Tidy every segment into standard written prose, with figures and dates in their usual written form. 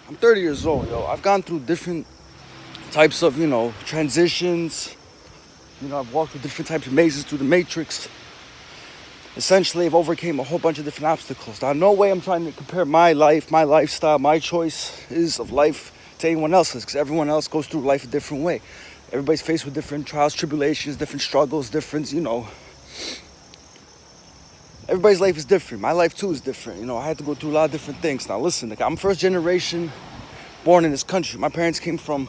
I'm 30 years old, yo. I've gone through different types of, transitions. I've walked through different types of mazes through the matrix. Essentially, I've overcame a whole bunch of different obstacles. Now, no way I'm trying to compare my life, my lifestyle, my choices of life to anyone else's, because everyone else goes through life a different way. Everybody's faced with different trials, tribulations, different struggles, different, everybody's life is different. My life, too, is different. I had to go through a lot of different things. Now, listen, I'm first generation born in this country. My parents came from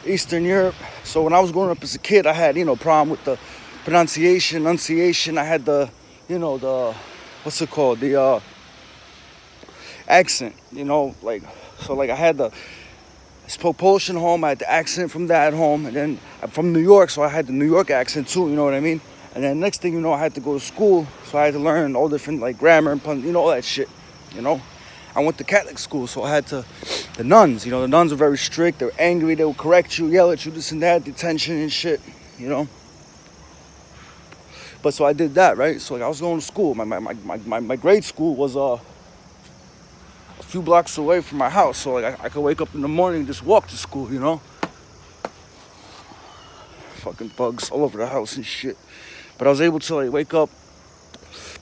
Eastern Europe. So when I was growing up as a kid, I had, problem with the pronunciation, enunciation. I had what's it called? The accent, I had I spoke Polish at home. I had the accent from that at home. And then I'm from New York, so I had the New York accent too, you know what I mean? And then next thing you know, I had to go to school. So I had to learn all different, grammar and all that shit, I went to Catholic school, so I had to, the nuns, the nuns were very strict. They were angry. They would correct you, yell at you, this and that, detention and shit, But so I did that, right? So I was going to school. My grade school was a few blocks away from my house. So I could wake up in the morning and just walk to school, Fucking bugs all over the house and shit. But I was able to wake up,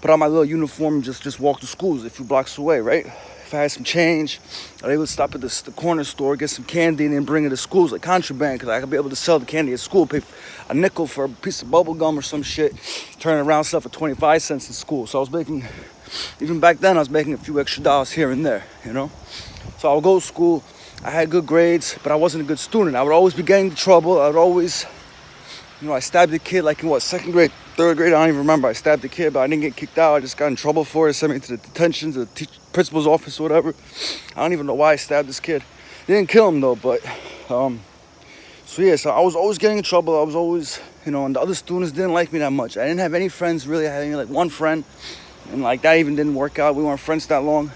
put on my little uniform and just walk to school. It was a few blocks away, right? If I had some change, I was able to stop at the corner store, get some candy, and then bring it to school. It was like contraband, because I could be able to sell the candy at school, pay a nickel for a piece of bubble gum or some shit, turn it around, stuff for 25 cents in school. So I was making, even back then, I was making a few extra dollars here and there, So I would go to school. I had good grades, but I wasn't a good student. I would always be getting into trouble. I would always, I stabbed a kid in second grade, third grade, I don't even remember. I stabbed a kid, but I didn't get kicked out. I just got in trouble for it, sent me to the detention, to the principal's office or whatever. I don't even know why I stabbed this kid. They didn't kill him though, but, so I was always getting in trouble. I was always, and the other students didn't like me that much. I didn't have any friends really. I had only one friend, and that even didn't work out. We weren't friends that long.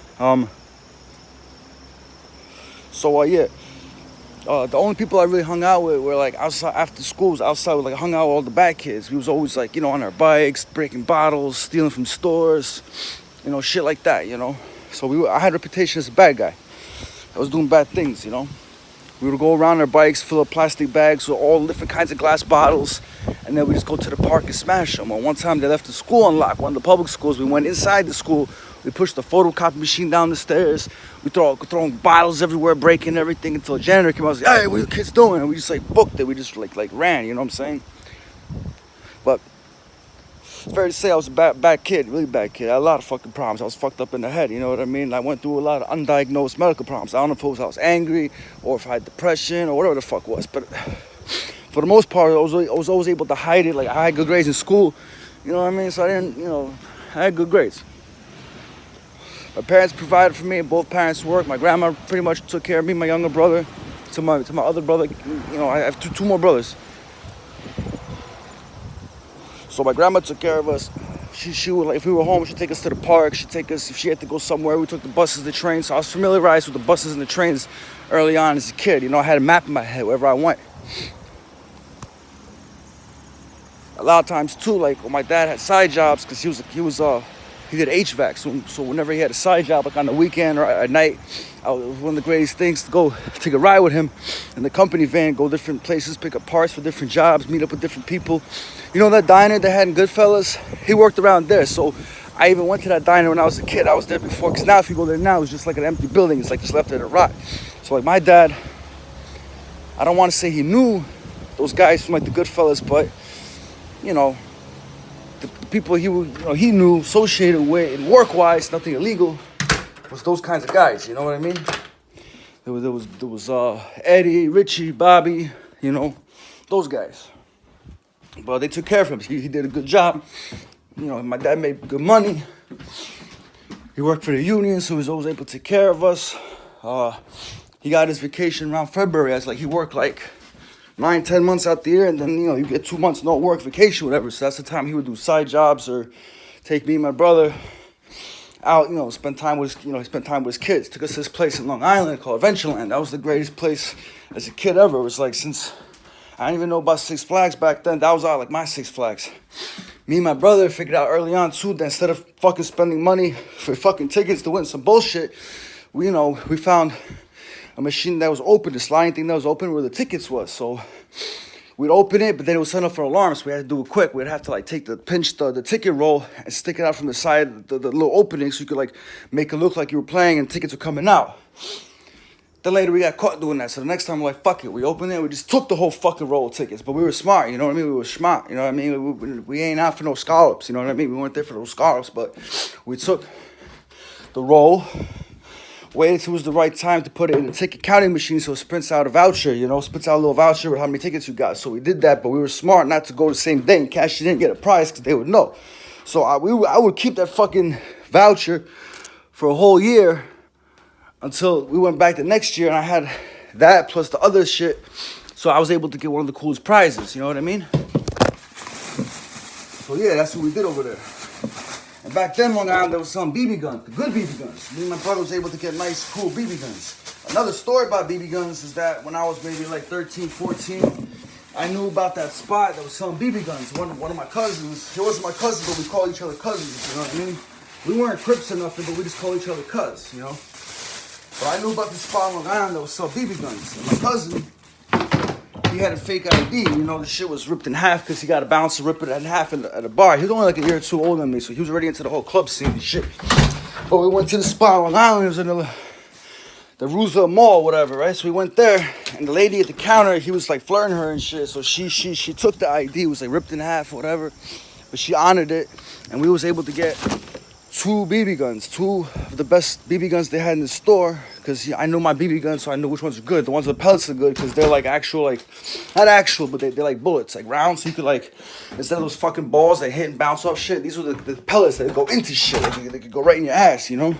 The only people I really hung out with were outside after school. Was outside with hung out with all the bad kids. We was always on our bikes, breaking bottles, stealing from stores, shit like that. So I had a reputation as a bad guy. I was doing bad things. We would go around our bikes, fill up plastic bags with all different kinds of glass bottles, and then we just go to the park and smash them. Or one time they left the school unlocked, one of the public schools. We went inside the school. We pushed the photocopy machine down the stairs. We throwing bottles everywhere, breaking everything until a janitor came out and was like, "Hey, what are you kids doing?" And we just booked it. We just ran, you know what I'm saying? But it's fair to say I was a bad kid, really bad kid. I had a lot of fucking problems. I was fucked up in the head, you know what I mean? I went through a lot of undiagnosed medical problems. I don't know if I was angry or if I had depression or whatever the fuck it was. But for the most part, I was always able to hide it. I had good grades in school, you know what I mean? So I didn't, I had good grades. My parents provided for me. Both parents worked. My grandma pretty much took care of me, my younger brother. To my other brother, I have two more brothers. So my grandma took care of us. She would, if we were home, she'd take us to the park. She'd take us, if she had to go somewhere, we took the buses, the trains. So I was familiarized with the buses and the trains early on as a kid. I had a map in my head wherever I went. A lot of times too, my dad had side jobs because he did HVAC. So whenever he had a side job, on the weekend or at night, it was one of the greatest things to go take a ride with him in the company van, go different places, pick up parts for different jobs, meet up with different people. That diner they had in Goodfellas, he worked around there. So I even went to that diner when I was a kid. I was there before, because now if you go there now, it's just an empty building. It's just left there to rot. So my dad, I don't want to say he knew those guys from the Goodfellas, but the people he knew, associated with, and work-wise, nothing illegal, was those kinds of guys. You know what I mean? There was Eddie, Richie, Bobby, those guys. But they took care of him. He did a good job. My dad made good money. He worked for the union, so he was always able to take care of us. He got his vacation around February. He worked 9-10 months out the year, and then you get 2 months no work, vacation, whatever. So that's the time he would do side jobs or take me and my brother out, spend time with he spent time with his kids. Took us to this place in Long Island called Adventureland. That was the greatest place as a kid ever. It was since I didn't even know about Six Flags back then. That was all my Six Flags. Me and my brother figured out early on too that instead of fucking spending money for fucking tickets to win some bullshit, we found a machine that was open, the sliding thing that was open where the tickets was. So we'd open it, but then it was set up for alarms. So we had to do it quick. We'd have to like pinch the ticket roll and stick it out from the side, the little opening, so you could like make it look like you were playing and tickets were coming out. Then later we got caught doing that. So the next time we're like, fuck it. We opened it. We just took the whole fucking roll of tickets. But we were smart, you know what I mean? We were smart, you know what I mean? We ain't out for no scallops, you know what I mean? We weren't there for those scallops, but we took the roll, waited till it was the right time to put it in the ticket counting machine so it spits out a voucher, you know? Spits out a little voucher with how many tickets you got. So we did that, but we were smart not to go the same day and cash it in and get a prize because they would know. So I would keep that fucking voucher for a whole year until we went back the next year and I had that plus the other shit. So I was able to get one of the coolest prizes, you know what I mean? So yeah, that's what we did over there. And back then, Long Island, there was some BB guns, the good BB guns. Me and my brother was able to get nice, cool BB guns. Another story about BB guns is that when I was maybe like 13, 14, I knew about that spot that was selling BB guns. One of my cousins, he wasn't my cousin, but we called each other cousins, you know what I mean? We weren't Crips or nothing, but we just called each other cuz, you know? But I knew about this spot on Long Island that was selling BB guns. And my cousin, he had a fake ID. You know, the shit was ripped in half because he got a bouncer rip it in half at a bar. He was only like a year or two older than me, so he was already into the whole club scene and shit. But we went to the spot on Long Island. It was in the Roosevelt Mall, whatever, right? So we went there, and the lady at the counter, he was like flirting her and shit. So she took the ID. It was like ripped in half, whatever. But she honored it, and we was able to get 2 BB guns, 2 of the best BB guns they had in the store, because I knew my BB guns, so I knew which ones are good. The ones with pellets are good because they're like actual, like, not actual, but they're like bullets, like rounds, so you could like, instead of those fucking balls that hit and bounce off shit, these were the pellets that go into shit, they could go right in your ass, you know?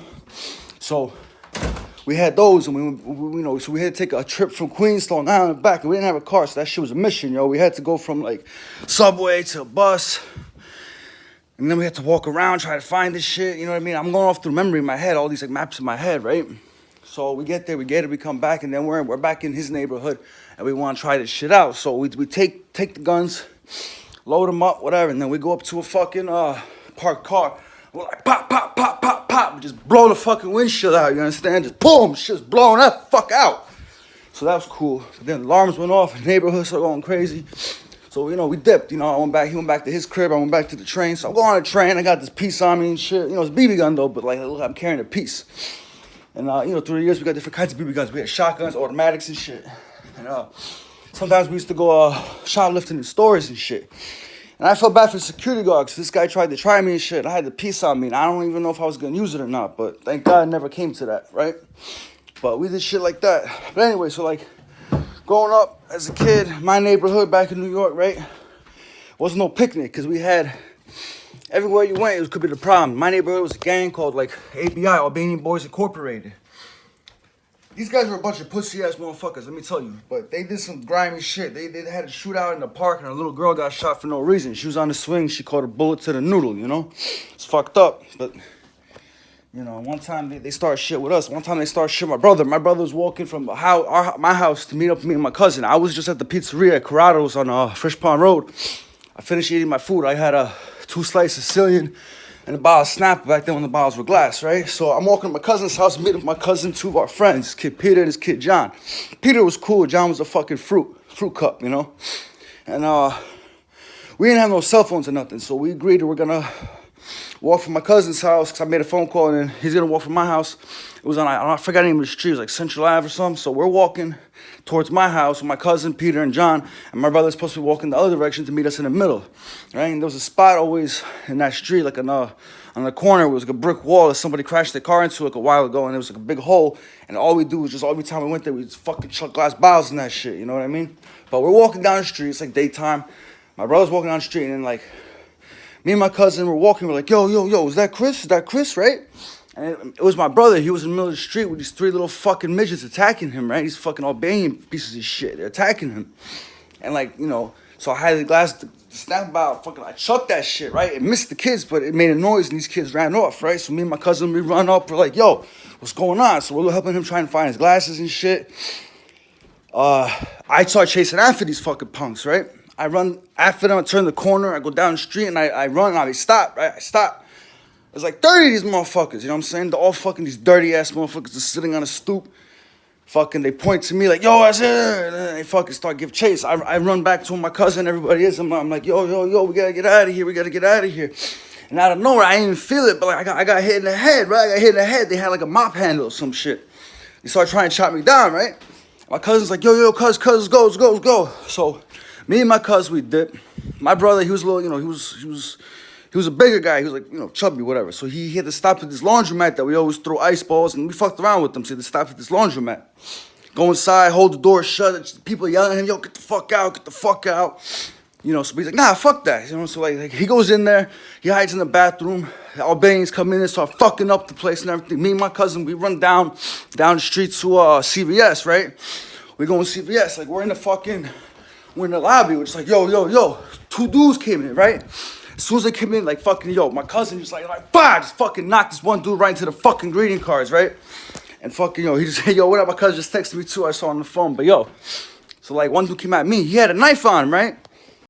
So we had those, and we you know, so we had to take a trip from Queens to Long Island back, and we didn't have a car, so that shit was a mission, yo. We had to go from like subway to a bus. And then we had to walk around, try to find this shit, you know what I mean? I'm going off through memory in my head, all these like maps in my head, right? So we get there, we come back, and then we're back in his neighborhood, and we want to try this shit out. So we take the guns, load them up, whatever, and then we go up to a fucking parked car. We're like, pop, pop, pop, pop, pop, we just blow the fucking windshield out, you understand? Just boom, shit's blowing that fuck out. So that was cool. So then the alarms went off, the neighborhood started going crazy. So, you know, we dipped, you know, he went back to his crib, I went back to the train. So I'm going on a train, I got this piece on me and shit. You know, it's a BB gun though, but like, look, I'm carrying a piece. And, you know, through the years, we got different kinds of BB guns. We had shotguns, automatics and shit. And sometimes we used to go shoplifting in stores and shit. And I felt bad for the security guard because this guy tried to try me and shit. I had the piece on me, and I don't even know if I was going to use it or not. But thank God it never came to that, right? But we did shit like that. But anyway, so like, growing up as a kid, my neighborhood back in New York, right, wasn't no picnic because we had, everywhere you went, it could be the problem. My neighborhood was a gang called like ABI, Albanian Boys Incorporated. These guys were a bunch of pussy-ass motherfuckers, let me tell you. But they did some grimy shit. They had a shootout in the park and a little girl got shot for no reason. She was on the swing, she caught a bullet to the noodle, you know? It's fucked up, but... You know, one time they started shit with us. One time they started shit with my brother. My brother was walking from my house to meet up with me and my cousin. I was just at the pizzeria at Corrado's on Fish Pond Road. I finished eating my food. I had 2 slices of Sicilian and a bottle of Snapple back then when the bottles were glass, right? So I'm walking to my cousin's house, meeting with my cousin, 2 of our friends, this kid Peter and this kid John. Peter was cool. John was a fucking fruit cup, you know? And we didn't have no cell phones or nothing, so we agreed that we're going to walk from my cousin's house because I made a phone call and then he's going to walk from my house. It was on, I forgot the name of the street, it was like Central Ave or something. So we're walking towards my house with my cousin, Peter and John, and my brother's supposed to be walking the other direction to meet us in the middle, right? And there was a spot always in that street, like on the corner, it was like a brick wall that somebody crashed their car into like a while ago, and it was like a big hole, and all we do was just, every time we went there, we just fucking chuck glass bottles in that shit, you know what I mean? But we're walking down the street, it's like daytime, my brother's walking down the street, and then like, me and my cousin were walking, we're like, yo, is that Chris? Is that Chris, right? And it was my brother. He was in the middle of the street with these 3 little fucking midgets attacking him, right? These fucking Albanian pieces of shit. They're attacking him. And like, you know, so I had the glass, the snap bottle, fucking, I chucked that shit, right? It missed the kids, but it made a noise and these kids ran off, right? So me and my cousin, we run up, we're like, yo, what's going on? So we're helping him try and find his glasses and shit. I start chasing after these fucking punks, right? I run after them, I turn the corner, I go down the street, and I run, and I stop, right? I stop. There's like 30 of these motherfuckers, you know what I'm saying? They're all fucking these dirty-ass motherfuckers just sitting on a stoop. Fucking, they point to me like, yo, that's it. And then they fucking start give chase. I run back to where my cousin, everybody is. I'm like, yo, we gotta get out of here. We gotta get out of here. And out of nowhere, I didn't even feel it, but like I got hit in the head, right? I got hit in the head. They had like a mop handle or some shit. They started trying to chop me down, right? My cousin's like, yo, cuz, let's go. So me and my cousin, we dipped. My brother, he was a little, he was a bigger guy. He was like, chubby, whatever. So he had to stop at this laundromat that we always throw ice balls, and we fucked around with them. So he had to stop at this laundromat. Go inside, hold the door shut. People yelling at him, yo, get the fuck out, get the fuck out. So he's like, nah, fuck that. So like he goes in there, he hides in the bathroom. The Albanians come in and start fucking up the place and everything. Me and my cousin, we run down the street to CVS, right? We go in CVS, like we're in the lobby. We're just like, yo. 2 dudes came in, right? As soon as they came in, like fucking, my cousin just like, bah, just fucking knocked this one dude right into the fucking greeting cards, right? And fucking, he just said, yo, what up? My cousin just texted me too. I saw on the phone, but so like one dude came at me. He had a knife on him, right?